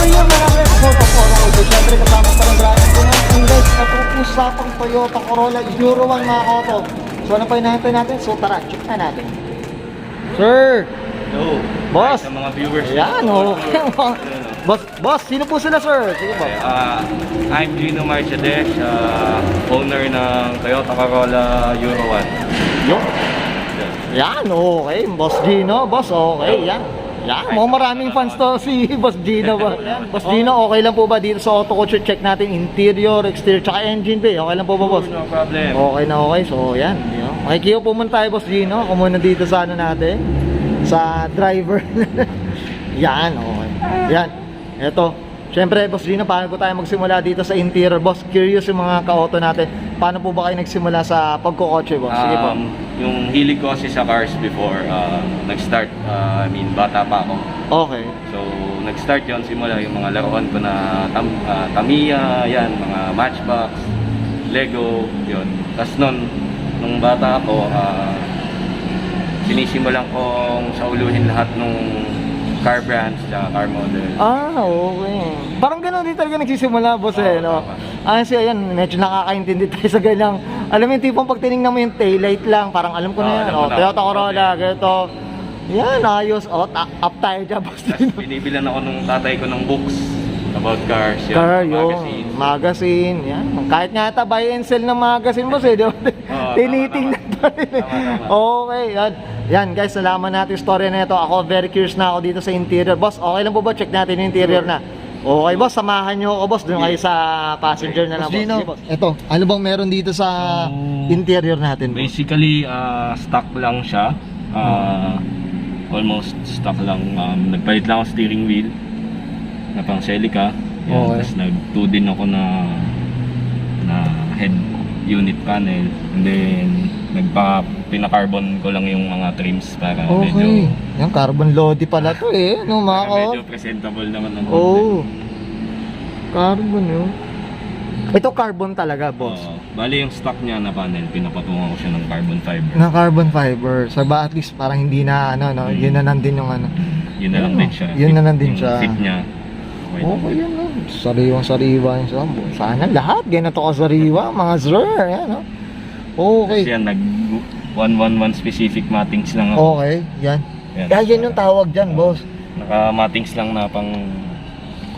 yung mga episode of Oro Auto. Siyempre kasama pa ng Brian. Kung guys, itong usapang Toyota Corolla Euro 1 mga auto. So ano pa hinahintay natin? So tara, check na natin. Sir! Hello. Boss! Sa mga viewers. Ayan, okay. Boss, sino po sila sir? Sige po. I'm Gino Marchades, owner ng Toyota Corolla Euro 1. Yo. Yan, okay. Boss Gino, boss, okay. Yan. Yan, maraming fans to si Boss Gino ba? Boss Gino, okay lang po ba dito sa auto coach? Check natin interior, exterior, tsaka engine bay. Okay lang po ba, boss? No problem. Okay na okay. So, yan. Makikiyo po muna tayo, Boss Gino. Ako muna dito sa ano natin. Sa driver. Yan, okay. Yan. Ito. Siyempre, Boss Gino, paano po tayo magsimula dito sa interior? Boss, curious yung mga ka-auto natin. Paano po ba kayo nagsimula sa pagkukotse, boss? Sige po. Yung hilig ko kasi sa cars before, nag-start, bata pa ako. Okay. So, nag-start yon simula yung mga laruan ko na Tamiya, yan, mga Matchbox, Lego, yun. Tapos nung bata ako, sinisimulan kong sauluhin lahat nung car brands at car model. Okay. Parang gano'n din talaga nagsisimula, boss, no? Kasi ayan, medyo nakakaintindi tayo sa ganyang. Alam mo yung tipong pag tinignan mo yung taillight lang, parang alam ko na yan. Toyota Corolla, ganito. Yan, ayos. Up tayo dyan, boss. Binibilan ako nung tatay ko ng books about cars, yan, Car, magazine. Yan. Kahit nga ata buy and sell ng magazine, boss, di ba? Tinitingnan pa rin. Okay, yan. Yan guys, nalaman natin yung story na ito. Ako very curious na ako dito sa interior. Boss, okay lang po ba? Check natin yung interior na. Okay boss, samahan nyo ako boss. Doon kayo sa passenger na lang, boss. Gino, ito, ano bang meron dito sa interior natin, boss? Basically, stock lang siya. Almost stock lang. Nagpalit lang ako steering wheel na pang Celica. Okay. Tapos nag-2 din ako na head unit panel. And then pina-carbon ko lang yung mga trims para medyo Yan, carbon lodi pala to no, mga medyo presentable naman ng carbon yun. Ito carbon talaga, boss. Bali yung stock niya na panel, pinapatungan ko siya ng carbon fiber. Na carbon fiber. So ba at least parang hindi na yun na nandin yung Yun na lang din siya. Yun na lang din siya. Fit niya. Okay yun, no? Sariwang-sariwa yun siya. Sana lahat ganito ka-sariwa, mga sir. Yan, no? Okay. Kasi yan, nag-111 specific mattings lang ako. Okay, yan. Yan yung tawag dyan, boss. Naka-mattings lang na pang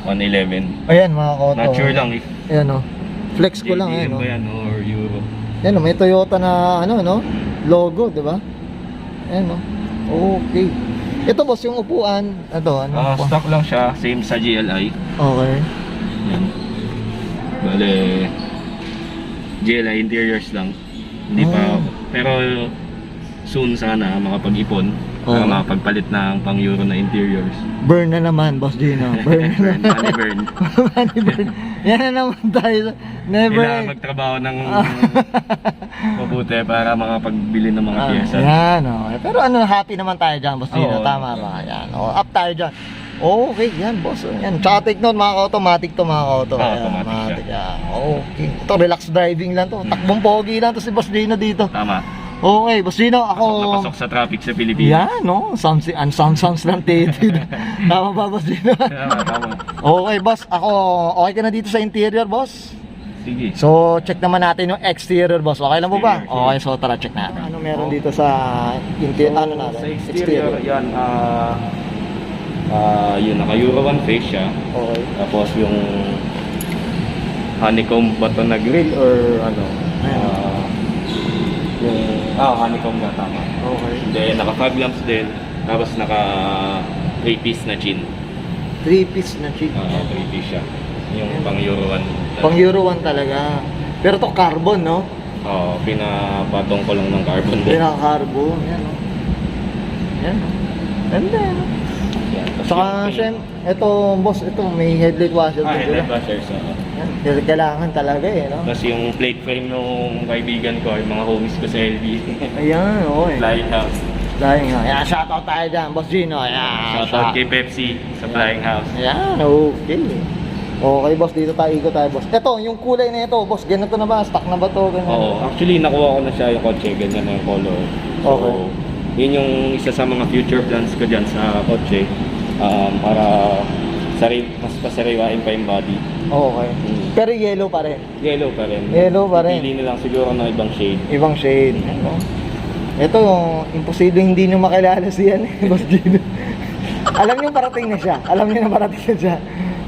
111. Ayan, mga koto. Not sure lang if ayan, no? Flex ko lang, JDM no? ba yan or Euro. Yan, no? May Toyota na, no? Logo, di ba? Ayan, no? Okay. Ito, boss, yung upuan. Ito, ano? Stock lang siya, same sa GLI. Okay. Yan. Bale, GLI interiors lang. Hindi pa ako. Pero soon sana makapag-ipon para makapagpalit ng pang Euro na interiors. Burn na naman, Boss Gino. Burn na naman. Money burn. Money burn. Yan na naman tayo. Never. Kailangan magtrabaho ng mabuti para makapagbili ng mga pyesa. Yan, okay. Pero happy naman tayo dyan, Boss Gino. Tama ba? Yan. Up tayo dyan. Okay, yan, boss. Yan. Tsaka take note, mga automatic to, mga auto. Automatic siya. Yan. Okay. Ito, relax driving lang to. Takbong pogi lang to si Boss Gino dito. Tama. Okay, Boss Gino, ako... Pasok sa traffic sa Pilipinas. Yan, no? Sounds lang titid. Tama ba, Boss Gino? Tama. Okay, boss. Ako, okay ka na dito sa interior, boss? Sige. So, check naman natin yung exterior, boss. Okay lang po ba? Exterior, Okay, so tara, check natin. Ano meron dito sa interior? Natin? Sa exterior, yan, yun, naka Euro 1 face siya. Okay. Tapos yung honeycomb ba ito na grill or ano? Honeycomb na, tama. Okay. Then, naka fog lamps din. Tapos naka 3-piece na chin. 3-piece na chick. 3-piece siya. Yung pang Euro 1. Pang Euro 1 talaga. Pero to carbon, no? Oo, pinapatong ko lang ng carbon din. Pinaka-carbon. Yan, no? Yan, no? Ganda, no? Saka, ito, boss, ito, may headlight washer. Headlight washers. Yan, kailangan talaga, no? Tapos yung plate frame nung kaibigan ko, yung mga homies ko sa LB. Ayan, okay. Flying House. Flying House. Yan, shoutout tayo dyan, Boss Gino. Yan, Shoutout kay Pepsi sa Flying House. Yan, okay. Okay, boss, dito tayo, ikot tayo, boss. Ito, yung kulay na ito, boss, ganito na ba? Stock na ba to? Ganyan? Oo, actually nakuha ko na siya yung kotse, ganyan na yung color. So, Okay. Yun yung isa sa mga future plans ko dyan sa kotse. Para mas pasariwain pa yung body. Okay. Pero yellow pa rin. Yellow pa rin. Yellow pa rin. Pili na lang siguro ng ibang shade. Ibang shade. Ano? Ito, imposible hindi nyo makilala siya Boss Gino. Alam nyo parating na siya. Alam nyo na parating na siya.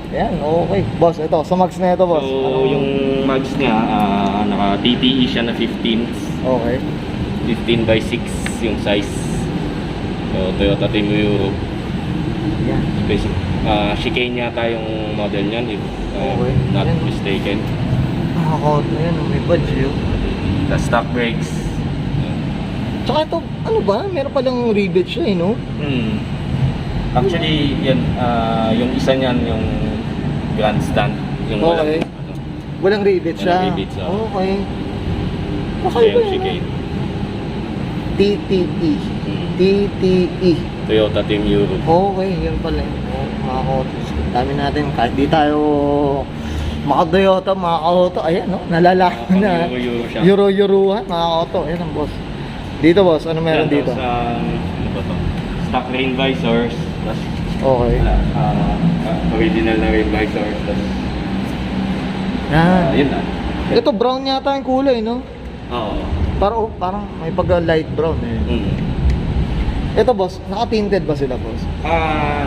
Yan, okay. Boss, ito, sa mags na ito, boss. So, yung mags niya, naka-TTE siya na 15. Okay. 15 by 6 yung size. So, Toyota Team Euro. Yan. Basic, chicane yata yung model niyan, if Okay. not Yan. mistaken. Nakakot na yan, may badge yun. The stock brakes. Tsaka ito, ano ba? Meron palang rivet siya no? Actually, yan, yung isa niyan, yung grandstand. Yung Okay. Walang rivet siya. Walang rivet siya. Okay. Kaya yung chicane. TTE. Hmm. TTE. Toyota Team Euro. Okay, yun pala. Makakot. Dami natin. Kahit di tayo maka-Toyota, maka-auto. Ayan, no? Nalalaman na. Euro siya. Euro-Eurohan, maka-auto. Ayan ang boss. Dito, boss. Ano meron Yan, dito? tapos, ano ba to? Stock rain visors. Tapos, Okay. original na rain visors. Tapos, Yan. yun na. Ito, brown yata yung kulay, no? Oo. Parang may pagka-light brown eh. Ito, boss. Naka-tinted ba sila, boss?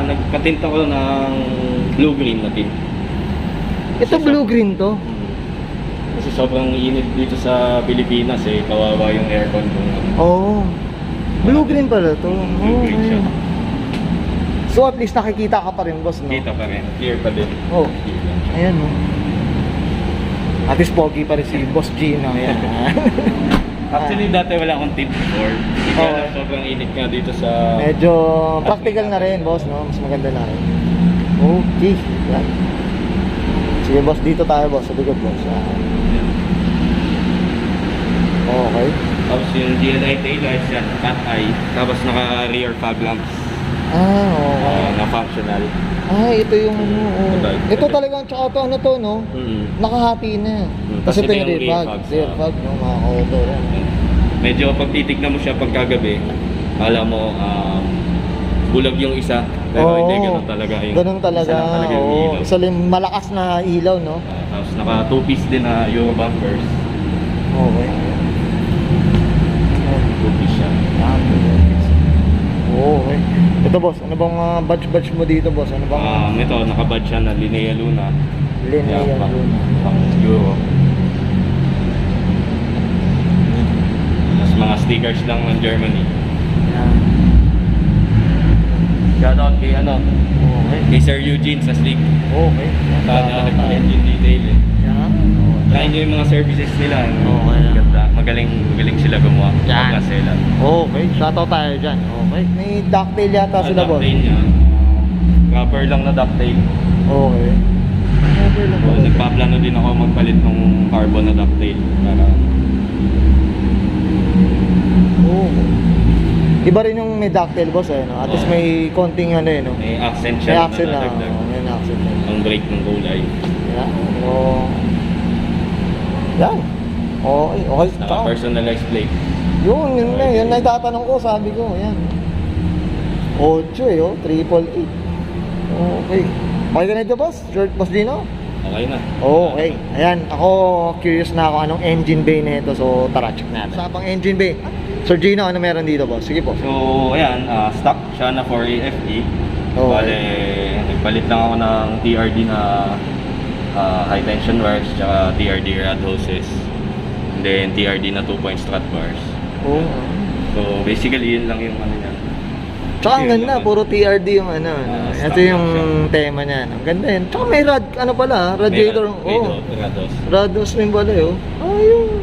Nagpatint ako ng blue-green na tint. Ito, blue-green to. Kasi sobrang init dito sa Pilipinas eh. Kawawa yung aircon kung Oh. Blue-green pala to. blue-green siya. So at least nakikita ka pa rin, boss, no? Kita pa rin. Clear pa din. Oh. Ayan, no? At least pogi pa rin si Boss Gino. Ayan. Actually, dati wala akong tint before. Oo. Sobrang init nga dito sa... Medyo practical na rin, boss, no? Mas maganda na rin. Okay. Yan. Sige, boss, dito tayo, boss. Sa likod, boss. Okay. Tapos yung GLI taillights yan, cat eye. Tapos naka-rear fog lamps Okay. na functional. Ito yung ano. Oh. Ito. Ito talagang tsaka to, ano to, no? Nakahati na. Tapos ito yung rear fog. Rear fog, no? Mga auto rin. Medyo pag titignan mo siya pagkagabi, alam mo, bulag yung isa. Pero hindi, ganun talaga yung Ganun talaga. isa lang talaga yung Oo. ilaw. Isa lang malakas na ilaw, no? Tapos naka 2-piece din na Euro bumpers. Okay. 2-piece siya. Okay. Ito, boss, ano bang badge mo dito, boss? Ano bang Ito, nakabad siya na Linea Luna. Linea Yeah, Luna? Pang Euro. Tapos mga stickers lang ng Germany. Yan. Shoutout kay Okay. kay Sir Eugene sa Slick. Okay. Nag-engine detail eh. Yan. Try nyo yung mga services nila. Okay. Ganda. Magaling sila gumawa. Yan. Kasi sila. Okay. Shoutout tayo dyan. Okay. May ducktail yata sila, boss. Ducktail niya. Rubber lang na ducktail. Okay. Okay lang. So, nagpaplano din ako magpalit ng carbon na ducktail. Para Okay. Iba rin yung may ducktail, boss, eh, no? At least may konting ano, eh, no? may accent May siya. accent na. nadagdag. May accent na. Ang brake ng kulay. Yan. Yan. Okay. Okay. Naka-personalized plate. Yun na. Yan na itatanong ko. Sabi ko. Yan. 8 eh, oh. 888. Okay. Okay ka na ito, boss? Short, boss Gino? Okay na. Okay. Ayan. Ako, curious na ako anong engine bay na ito. So, tara, check natin. Usapang engine bay. Sir Gino, ano meron dito, boss? Sige po. So, ayan, stock siya na 4AFE. Okay. Bale, nagpalit lang ako ng TRD na high tension wires, tsaka TRD rad hoses. And then, TRD na 2-point strut bars. Oh. So, basically, yun lang yung ano niya. Tsaka ang Yun ganda, lang. puro TRD yung ano. Ito stock yung lang tema niya. Ang ganda yun. Tsaka may ano pala, radiator. Oh. Rados. Rados rin pala yun. Ayun.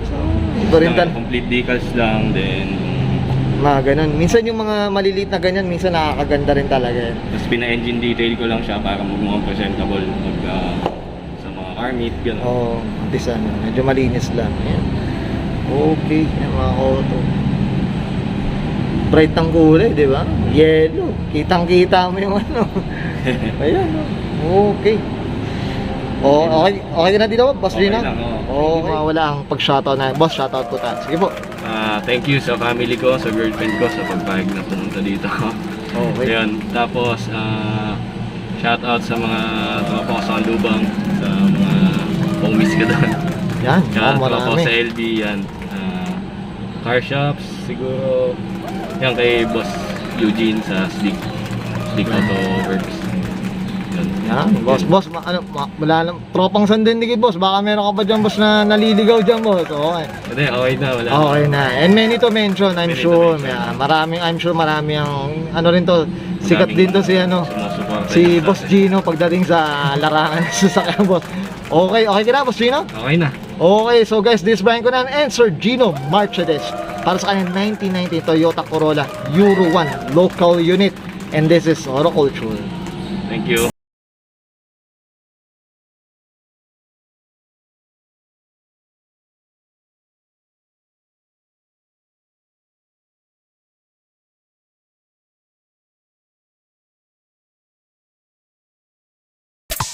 Iba rin Complete decals lang, then mga ganun. Minsan yung mga maliliit na ganyan, minsan nakakaganda rin talaga yan. tapos pina-engine detail ko lang siya para magmukhang presentable sa mga car meet, gano'n. Oo, at least ano, medyo malinis lang. Ayan. Okay, yan mga auto. Bright ang kulay, di ba? Yellow. Kitang-kita mo yung ano. Ayan, okay. Okay na dito, boss Okay Gino? lang, oo. Okay. Wala ang pag-shoutout na. Boss, shoutout po tayo. Sige po. Thank you sa family ko, sa girlfriend ko, sa pagpahig na pumunta dito. Okay. Ayun. Tapos, Shoutout sa mga tropa ko sa Lubang, sa mga homies ko doon. Yan, Tsaka tropa ko marami. sa LB, yan. Car shops, siguro. Yan kay Boss Eugene sa Slick Auto Works. Yun. Yan, boss, wala lang, tropang sandindigit, boss. Baka meron ka pa dyan, boss, na naliligaw dyan, boss. Okay. Hindi, okay na, wala. Okay na. And many to mention, I'm Many to sure. mention. I'm sure marami ang, ano rin to, sikat din to si, Sumusuporta si sa Boss atin. Gino pagdating sa larangan sa sasakyan, boss. Okay ka na, Boss Gino? Okay na. Okay, so guys, this is Brian Conan and Sir Gino Marchedes para sa kanyang 1990 Toyota Corolla Euro 1 local unit. And this is Oro Culture. Thank you.